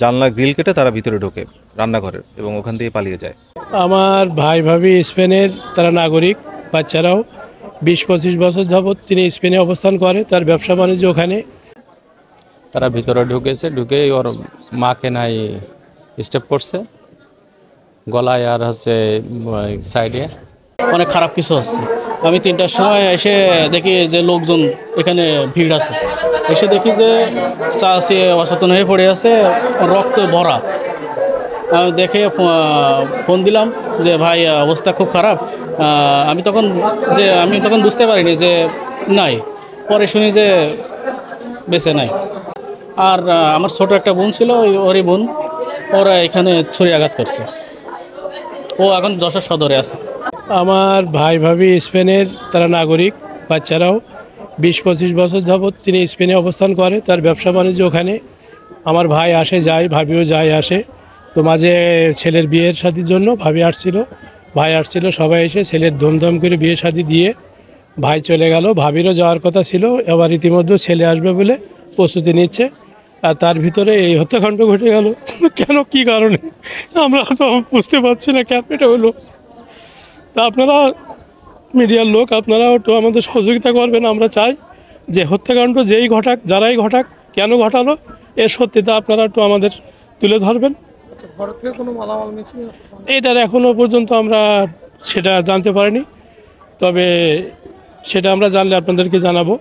জানলার গ্রিল কেটে তারা ভিতরে ঢোকে রান্নাঘরের এবং ওখান থেকে পালিয়ে যায়। আমার ভাই ভাবি স্পেনের, তারা নাগরিক, বাচ্চারাও 20-25 বছর যাবৎ তিনি স্পেনে অবস্থান করে, তার ব্যবসা বাণিজ্য ওখানে। তারা ভিতরে ঢুকেছে, ঢুকেই ওর মাকে নাই স্টেপ করছে গলায় আর হচ্ছে সাইডে। অনেক খারাপ কিছু হচ্ছে। আমি 3টার সময় এসে দেখি যে লোকজন এখানে ভিড় আছে, এসে দেখি যে চাষি অচেতন হয়ে পড়ে আছে, রক্ত ভরা। আমি দেখে ফোন দিলাম যে ভাই অবস্থা খুব খারাপ। আমি তখন বুঝতে পারিনি যে নাই, পরে শুনি যে বেঁচে নাই। আর আমার ছোট একটা বোন ছিল, ওরই বোন, ওরা এখানে ছুরি আঘাত করছে। ও এখন যশোর সদরে আছে। আমার ভাই ভাবি স্পেনের, তারা নাগরিক, বাচ্চারাও 20-25 বছর যাবৎ তিনি স্পেনে অবস্থান করে, তার ব্যবসা বাণিজ্য ওখানে। আমার ভাই আসে যায়, ভাবিও যায় আসে। তো মাঝে ছেলের বিয়ের শাদির জন্য ভাবি আসছিল, ভাই আসছিল, সবাই এসে ছেলের ধুমধাম করে বিয়ে শাদি দিয়ে ভাই চলে গেল। ভাবিরও যাওয়ার কথা ছিল, এবার ইতিমধ্যে ছেলে আসবে বলে প্রস্তুতি নিচ্ছে। আর তার ভিতরে এই হত্যাকাণ্ড ঘটে গেল। কেন, কি কারণে আমরা তো বুঝতে পারছি না কেন এটা হলো। তা আপনারা মিডিয়ার লোক, আপনারাও একটু আমাদের সহযোগিতা করবেন। আমরা চাই যে হত্যাকাণ্ড যেই ঘটাক, যারাই ঘটাক, কেন ঘটালো, এর সত্যিটা আপনারা একটু আমাদের তুলে ধরবেন। এটার এখনও পর্যন্ত আমরা সেটা জানতে পারিনি, তবে সেটা আমরা জানলে আপনাদেরকে জানাবো।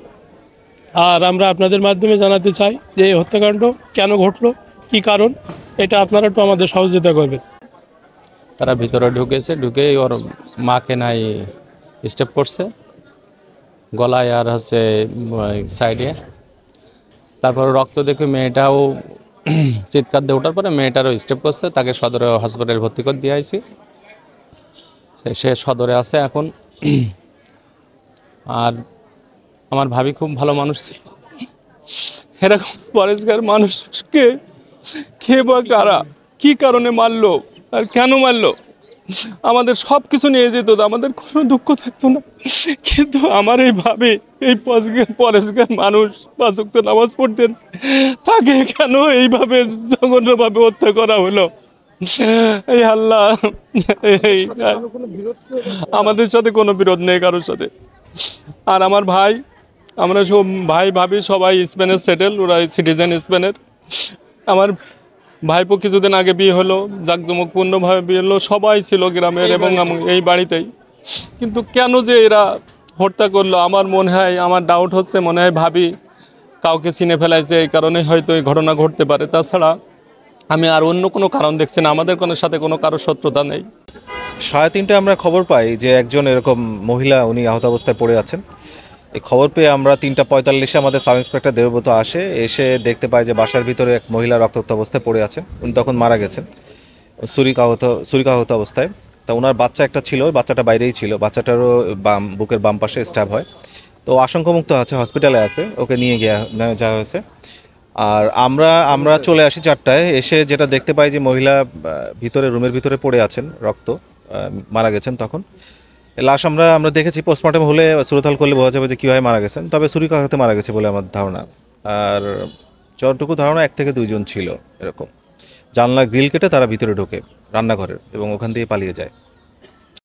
আর আমরা আপনাদের মাধ্যমে জানাতে চাই যে এই হত্যাকাণ্ড কেন ঘটলো, কী কারণ, এটা আপনারা একটু আমাদের সহযোগিতা করবেন। তারা ভিতরে ঢুকেছে, ঢুকেই ওর মাকে নাই স্টেপ করছে গলায় আর হচ্ছে সাইডে। তারপর রক্ত দেখে মেয়েটাও চিৎকার দিয়ে ওঠার পরে মেয়েটারও স্টেপ করছে, তাকে সদরে হসপিটালে ভর্তি করে দিয়ে আইছি। সে সদরে আছে এখন। আর আমার ভাবি খুব ভালো মানুষ ছিল। এরকম পরেশগার মানুষকে কে বা কারা, কী কারণে মারলো আর কেন মারলো, আমাদের সব কিছু নিয়ে যেত, আমাদের কোনো দুঃখ থাকতো না। কিন্তু আমার এই ভাবে, এই পরেশগার মানুষ 5 ওয়াক্ত নামাজ পড়তেন, তাকে কেন এইভাবে জঘন্যভাবে হত্যা করা হলো। এই আল্লাহ, আমাদের সাথে কোনো বিরোধ নেই কারোর সাথে। আর আমার ভাই, আমরা সব ভাই ভাবি সবাই স্পেনের সেটেল, ওরা সিটিজেন স্পেনের। আমার ভাইপো কিছুদিন আগে বিয়ে হলো, জাঁকজমকপূর্ণভাবে বিয়ে হলো, সবাই ছিল গ্রামের এবং এই বাড়িতেই। কিন্তু কেন যে এরা হত্যা করলো, আমার মনে হয়, আমার ডাউট হচ্ছে, মনে হয় ভাবি কাউকে চিনে ফেলাইছে, এই কারণে হয়তো এই ঘটনা ঘটতে পারে। তাছাড়া আমি আর অন্য কোনো কারণ দেখছি না, আমাদের কোনো সাথে কোনো কারোর শত্রুতা নেই। 3:30 আমরা খবর পাই যে একজন এরকম মহিলা, উনি আহত অবস্থায় পড়ে আছেন। এই খবর পেয়ে আমরা 3:45-এ আমাদের সাব ইন্সপেক্টর দেবব্রত আসে, এসে দেখতে পাই যে বাসার ভিতরে এক মহিলা রক্তাক্ত অবস্থায় পড়ে আছেন। উনি তখন মারা গেছেন ছুরিকাহত অবস্থায়। তা ওনার বাচ্চা একটা ছিল, বাচ্চাটা বাইরেই ছিল, বাচ্চাটারও বুকের বাম পাশে স্ট্যাব হয়। তো আশঙ্কামুক্ত আছে, হসপিটালে আছে, ওকে নিয়ে যাওয়া হয়েছে। আর আমরা চলে আসি 4টায়, এসে যেটা দেখতে পাই যে মহিলা রুমের ভিতরে পড়ে আছেন, রক্ত, মারা গেছেন। তখন লাশ আমরা দেখেছি, পোস্টমর্টম হলে সুরতহাল করলে বোঝা যাবে যে কীভাবে মারা গেছেন, তবে ছুরিকাঘাতে মারা গেছে বলে আমার ধারণা। আর যতটুকু ধারণা 1 থেকে 2 জন ছিল এরকম। জানলার গ্রিল কেটে তারা ভিতরে ঢোকে রান্নাঘরের এবং ওখান থেকে পালিয়ে যায়।